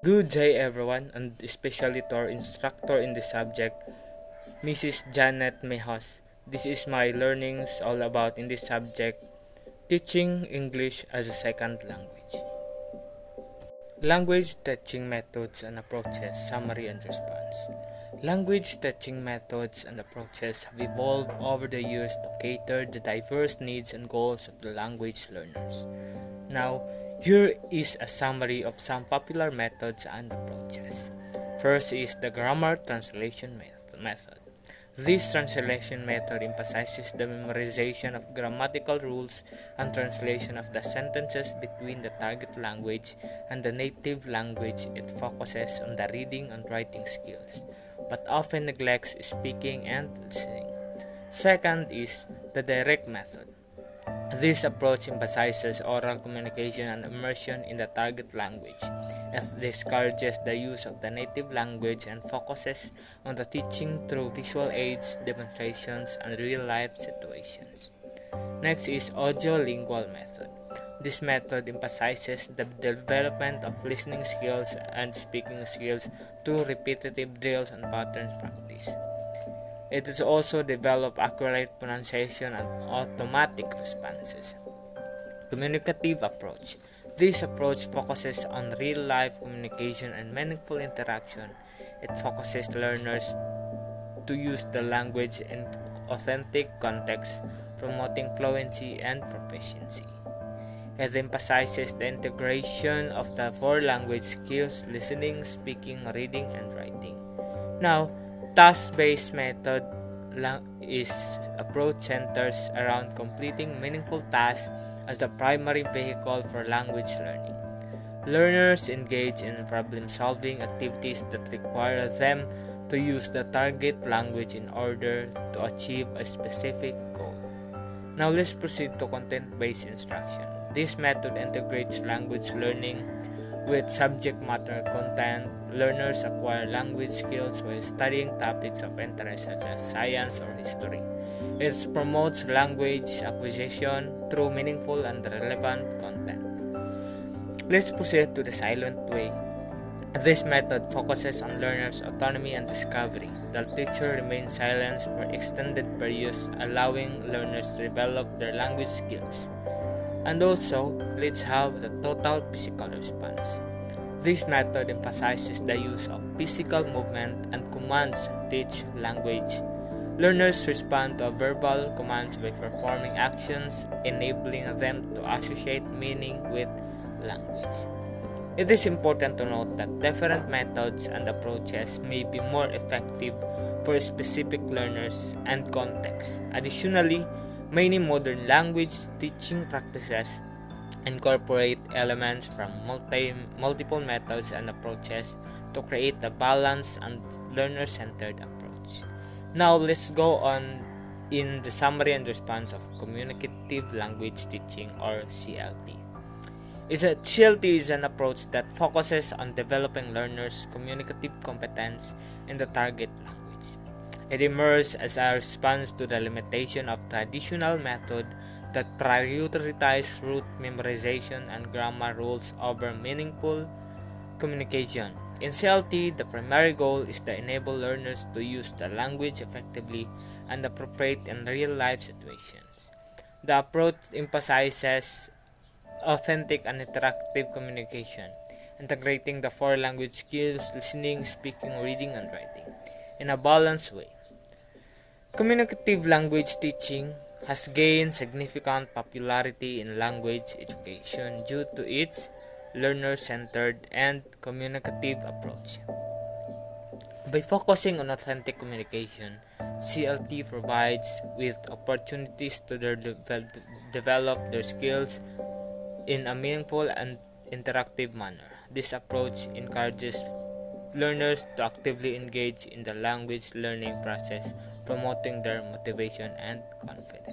Good day everyone, and especially to our instructor in this subject, Mrs. Janet Mejos. This is my learnings all about in this subject, teaching English as a second language. Language teaching methods and approaches, summary and response. Language teaching methods and approaches have evolved over the years to cater the diverse needs and goals of the language learners. Now, here is a summary of some popular methods and approaches. First is the grammar translation method. This translation method emphasizes the memorization of grammatical rules and translation of the sentences between the target language and the native language. It focuses on the reading and writing skills, but often neglects speaking and listening. Second is the direct method. This approach emphasizes oral communication and immersion in the target language. It discourages the use of the native language and focuses on the teaching through visual aids, demonstrations, and real-life situations. Next is audiolingual method. This method emphasizes the development of listening skills and speaking skills through repetitive drills and pattern practice. It is also develop accurate pronunciation and automatic responses. Communicative approach. This approach focuses on real-life communication and meaningful interaction. It focuses learners to use the language in authentic contexts, promoting fluency and proficiency. It emphasizes the integration of the four language skills: listening, speaking, reading, and writing. Now, task-based method is approach centers around completing meaningful tasks as the primary vehicle for language learning. Learners engage in problem-solving activities that require them to use the target language in order to achieve a specific goal. Now let's proceed to content-based instruction. This method integrates language learning with subject matter content. Learners acquire language skills while studying topics of interest such as science or history. It promotes language acquisition through meaningful and relevant content. Let's proceed to the silent way. This method focuses on learners' autonomy and discovery. The teacher remains silent for extended periods, allowing learners to develop their language skills. And also, let's have the total physical response. This method emphasizes the use of physical movement and commands to teach language. Learners respond to verbal commands by performing actions, enabling them to associate meaning with language. It is important to note that different methods and approaches may be more effective for specific learners and contexts. Additionally, many modern language teaching practices incorporate elements from multiple methods and approaches to create a balanced and learner-centered approach. Now let's go on in the summary and response of communicative language teaching, or CLT. CLT is an approach that focuses on developing learners' communicative competence in the target language. It emerged as a response to the limitation of traditional methods that prioritize rote memorization and grammar rules over meaningful communication. In CLT, the primary goal is to enable learners to use the language effectively and appropriate in real-life situations. The approach emphasizes authentic and interactive communication, integrating the four language skills: listening, speaking, reading, and writing in a balanced way. Communicative language teaching has gained significant popularity in language education due to its learner-centered and communicative approach. By focusing on authentic communication, CLT provides with opportunities to develop their skills in a meaningful and interactive manner. This approach encourages learners to actively engage in the language learning process, promoting their motivation and confidence.